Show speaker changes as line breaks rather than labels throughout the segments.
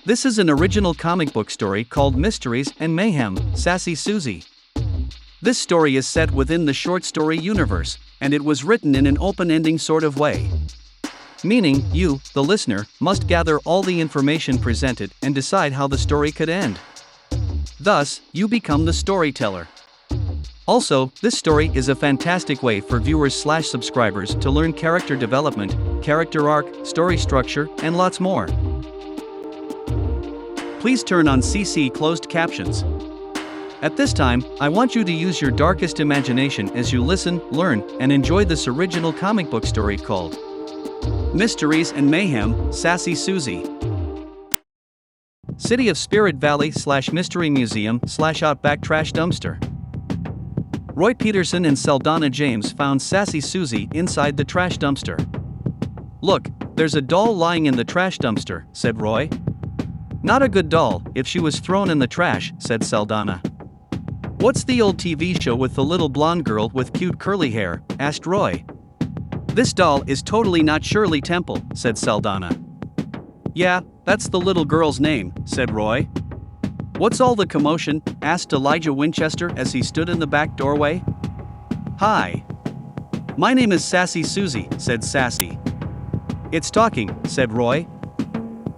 This is an original comic book story called Mysteries and Mayhem, Sassy Suzie. This story is set within the short story universe, and it was written in an open-ending sort of way. Meaning, you, the listener, must gather all the information presented and decide how the story could end. Thus, you become the storyteller. Also, this story is a fantastic way for viewers/subscribers to learn character development, character arc, story structure, and lots more. Please turn on CC closed captions. At this time, I want you to use your darkest imagination as you listen, learn, and enjoy this original comic book story called Mysteries and Mayhem, Sassy Suzie. City of Spirit Valley / Mystery Museum / Outback Trash Dumpster. Roy Peterson and Saldana James found Sassy Suzie inside the trash dumpster. "Look, there's a doll lying in the trash dumpster," said Roy. "Not a good doll, if she was thrown in the trash," said Saldana. "What's the old TV show with the little blonde girl with cute curly hair?" asked Roy. "This doll is totally not Shirley Temple," said Saldana. "Yeah, that's the little girl's name," said Roy. "What's all the commotion?" asked Elijah Winchester as he stood in the back doorway. "Hi. My name is Sassy Suzie," said Sassy. "It's talking," said Roy.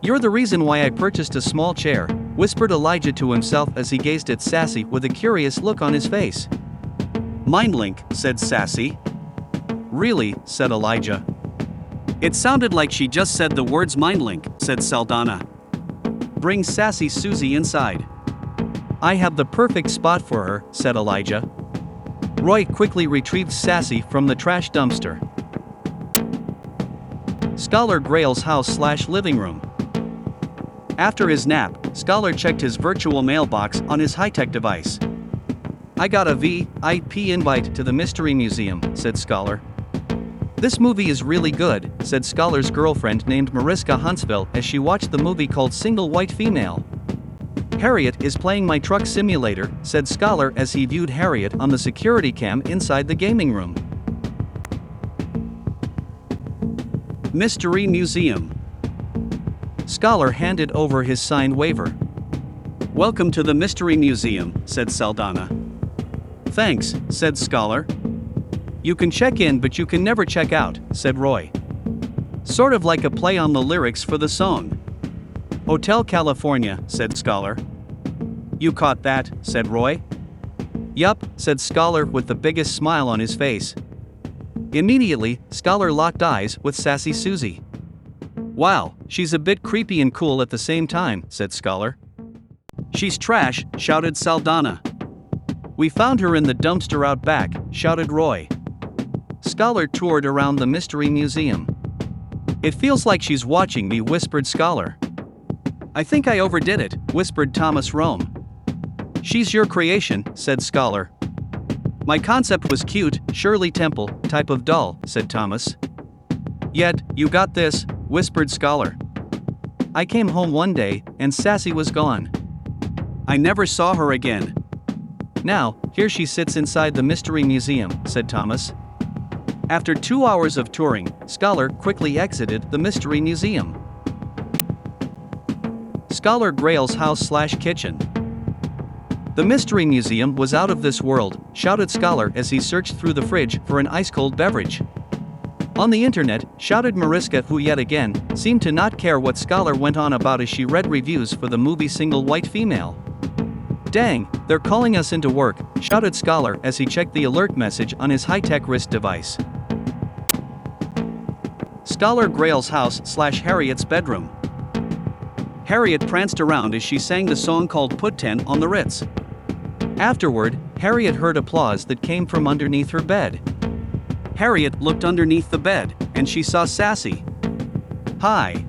"You're the reason why I purchased a small chair," whispered Elijah to himself as he gazed at Sassy with a curious look on his face. "Mindlink," said Sassy. "Really?" said Elijah. "It sounded like she just said the words Mindlink," said Saldana. "Bring Sassy Suzie inside." "I have the perfect spot for her," said Elijah. Roy quickly retrieved Sassy from the trash dumpster. Scholar Grail's house / living room. After his nap, Scholar checked his virtual mailbox on his high-tech device. "I got a V.I.P invite to the Mystery Museum," said Scholar. "This movie is really good," said Scholar's girlfriend named Mariska Huntsville as she watched the movie called Single White Female. "Harriet is playing my truck simulator," said Scholar as he viewed Harriet on the security cam inside the gaming room. Mystery Museum. Scholar handed over his signed waiver. "Welcome to the Mystery Museum," said Saldana. "Thanks," said Scholar. "You can check in but you can never check out," said Roy. "Sort of like a play on the lyrics for the song. Hotel California," said Scholar. "You caught that," said Roy. "Yup," said Scholar with the biggest smile on his face. Immediately, Scholar locked eyes with Sassy Suzie. "Wow, she's a bit creepy and cool at the same time," said Scholar. "She's trash," shouted Saldana. "We found her in the dumpster out back," shouted Roy. Scholar toured around the Mystery Museum. "It feels like she's watching me," whispered Scholar. "I think I overdid it," whispered Thomas Rome. "She's your creation," said Scholar. "My concept was cute, Shirley Temple type of doll," said Thomas. "Yet, you got this," whispered Scholar. "I came home one day, and Sassy was gone. I never saw her again. Now, here she sits inside the Mystery Museum," said Thomas. After 2 hours of touring, Scholar quickly exited the Mystery Museum. Scholar Grail's house / kitchen. "The Mystery Museum was out of this world," shouted Scholar as he searched through the fridge for an ice-cold beverage. "On the internet," shouted Mariska, who yet again seemed to not care what Scholar went on about as she read reviews for the movie Single White Female. "Dang, they're calling us into work," shouted Scholar as he checked the alert message on his high-tech wrist device. Scholar Grail's house / Harriet's bedroom. Harriet pranced around as she sang the song called Put 10 on the Ritz. Afterward, Harriet heard applause that came from underneath her bed. Harriet looked underneath the bed, and she saw Sassy. "Hi.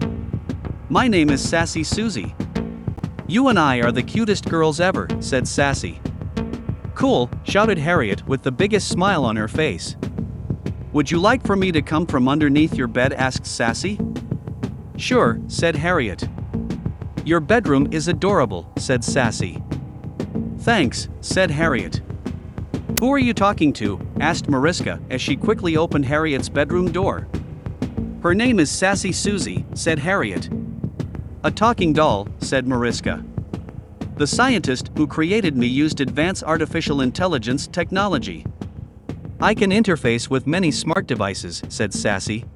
My name is Sassy Suzie. You and I are the cutest girls ever," said Sassy. "Cool," shouted Harriet with the biggest smile on her face. "Would you like for me to come from underneath your bed?" asked Sassy. "Sure," said Harriet. "Your bedroom is adorable," said Sassy. "Thanks," said Harriet. "Who are you talking to?" asked Mariska as she quickly opened Harriet's bedroom door. "Her name is Sassy Suzie," said Harriet. A talking doll, said Mariska. The scientist who created me used advanced artificial intelligence technology. I can interface with many smart devices, said Sassy.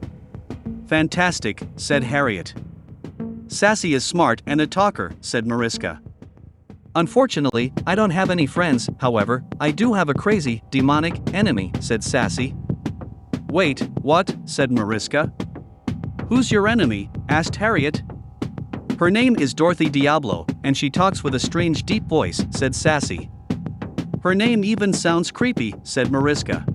Fantastic, said Harriet. Sassy is smart and a talker, said Mariska. Unfortunately, I don't have any friends, however, I do have a crazy, demonic enemy, said Sassy. Wait, what? Said Mariska. Who's your enemy? Asked Harriet. Her name is Dorothy Diablo, and she talks with a strange deep voice, said Sassy. Her name even sounds creepy, said Mariska.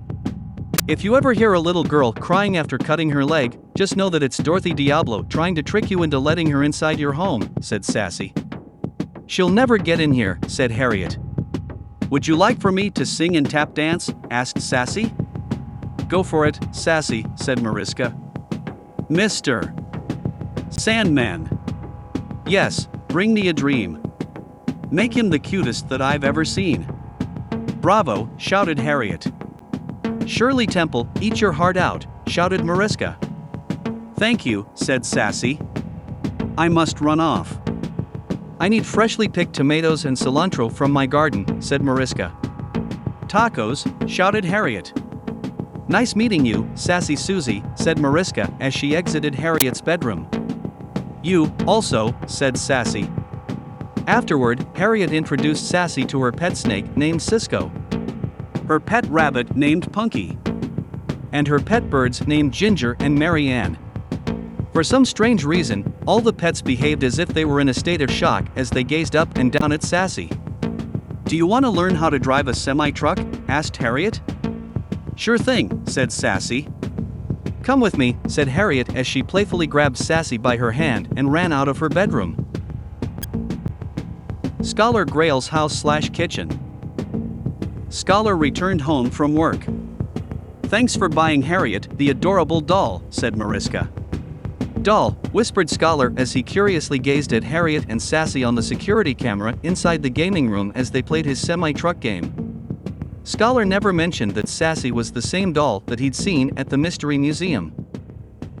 If you ever hear a little girl crying after cutting her leg, just know that it's Dorothy Diablo trying to trick you into letting her inside your home, said Sassy. She'll never get in here, said Harriet. Would you like for me to sing and tap dance? Asked Sassy. Go for it, Sassy, said Mariska. Mr. Sandman. Yes, bring me a dream. Make him the cutest that I've ever seen. Bravo, shouted Harriet. Shirley Temple, eat your heart out, shouted Mariska. Thank you, said Sassy. I must run off. I need freshly picked tomatoes and cilantro from my garden, said Mariska. Tacos, shouted Harriet. Nice meeting you, Sassy Suzie, said Mariska as she exited Harriet's bedroom. You, also, said Sassy. Afterward, Harriet introduced Sassy to her pet snake named Cisco, her pet rabbit named Punky, and her pet birds named Ginger and Mary Ann. For some strange reason, all the pets behaved as if they were in a state of shock as they gazed up and down at Sassy. Do you want to learn how to drive a semi-truck? Asked Harriet. Sure thing, said Sassy. Come with me, said Harriet as she playfully grabbed Sassy by her hand and ran out of her bedroom. Scholar Grail's house/kitchen. Scholar returned home from work. Thanks for buying Harriet, the adorable doll, said Mariska. Doll, whispered Scholar as he curiously gazed at Harriet and Sassy on the security camera inside the gaming room as they played his semi-truck game. Scholar never mentioned that Sassy was the same doll that he'd seen at the Mystery Museum.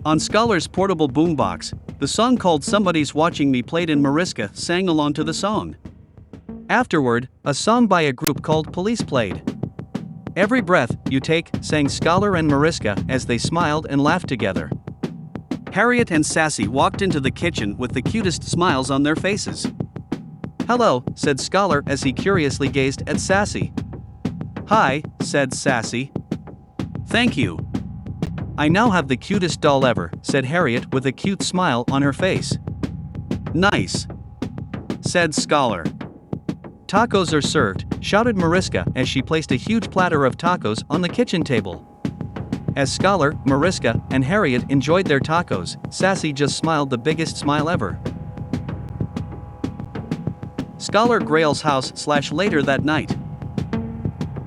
On Scholar's portable boombox, the song called Somebody's Watching Me played and Mariska sang along to the song. Afterward, a song by a group called Police played. Every breath you take, sang Scholar and Mariska as they smiled and laughed together. Harriet and Sassy walked into the kitchen with the cutest smiles on their faces. Hello, said Scholar as he curiously gazed at Sassy. Hi, said Sassy. Thank you. I now have the cutest doll ever, said Harriet with a cute smile on her face. Nice, said Scholar. Tacos are served, shouted Mariska as she placed a huge platter of tacos on the kitchen table. As Scholar, Mariska, and Harriet enjoyed their tacos, Sassy just smiled the biggest smile ever. Scholar Grail's house/later that night.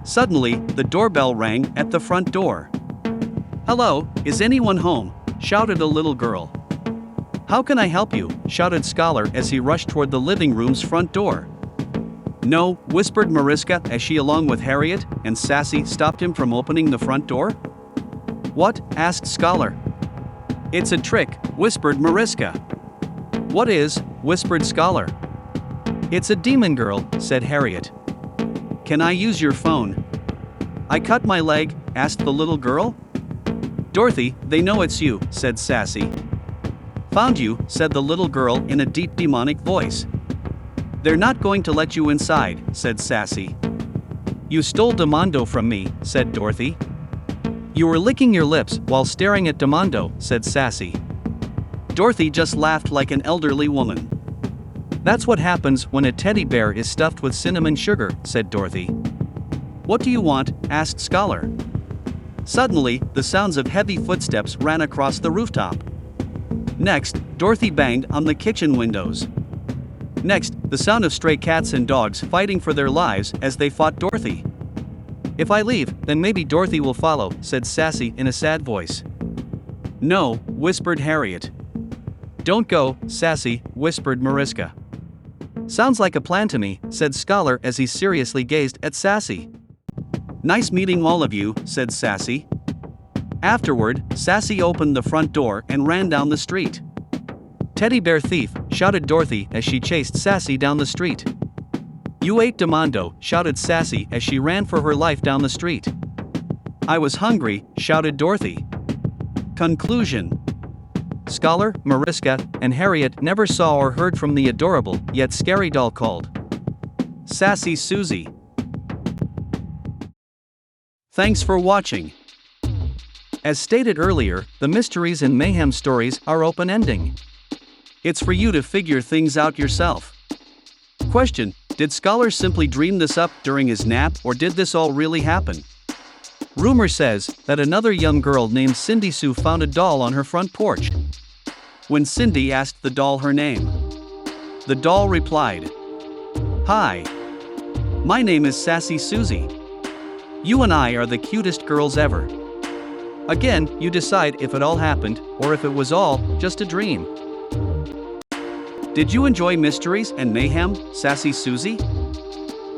Suddenly, the doorbell rang at the front door. Hello, is anyone home? Shouted a little girl. How can I help you? Shouted Scholar as he rushed toward the living room's front door. No, whispered Mariska as she along with Harriet and Sassy stopped him from opening the front door. What? Asked Scholar. It's a trick, whispered Mariska. What is? Whispered Scholar. It's a demon girl, said Harriet. Can I use your phone? I cut my leg, asked the little girl. Dorothy, they know it's you, said Sassy. Found you, said the little girl in a deep demonic voice. They're not going to let you inside, said Sassy. You stole Demondo from me, said Dorothy. You were licking your lips while staring at Demondo, said Sassy. Dorothy just laughed like an elderly woman. That's what happens when a teddy bear is stuffed with cinnamon sugar, said Dorothy. What do you want? Asked Scholar. Suddenly, the sounds of heavy footsteps ran across the rooftop. Next, Dorothy banged on the kitchen windows. Next, the sound of stray cats and dogs fighting for their lives as they fought Dorothy. If I leave, then maybe Dorothy will follow, said Sassy in a sad voice. No, whispered Harriet. Don't go, Sassy, whispered Mariska. Sounds like a plan to me, said Scholar as he seriously gazed at Sassy. Nice meeting all of you, said Sassy. Afterward, Sassy opened the front door and ran down the street. Teddy bear thief, shouted Dorothy as she chased Sassy down the street. You ate Demondo, shouted Sassy as she ran for her life down the street. I was hungry, shouted Dorothy. Conclusion. Scholar, Mariska, and Harriet never saw or heard from the adorable, yet scary doll called Sassy Suzie. Thanks for watching. As stated earlier, the mysteries and mayhem stories are open-ending. It's for you to figure things out yourself. Question: did Scholar simply dream this up during his nap, or did this all really happen? Rumor says that another young girl named Cindy Sue found a doll on her front porch. When Cindy asked the doll her name, the doll replied, "Hi. My name is Sassy Suzie. You and I are the cutest girls ever." Again, you decide if it all happened, or if it was all just a dream. Did you enjoy Mysteries and Mayhem, Sassy Suzie?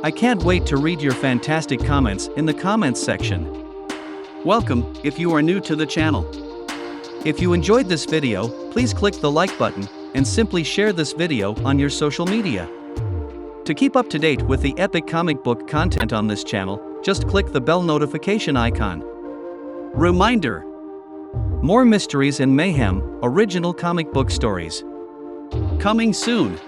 I can't wait to read your fantastic comments in the comments section. Welcome, if you are new to the channel. If you enjoyed this video, please click the like button, and simply share this video on your social media. To keep up to date with the epic comic book content on this channel, just click the bell notification icon. Reminder: more Mysteries and Mayhem, original comic book stories coming soon.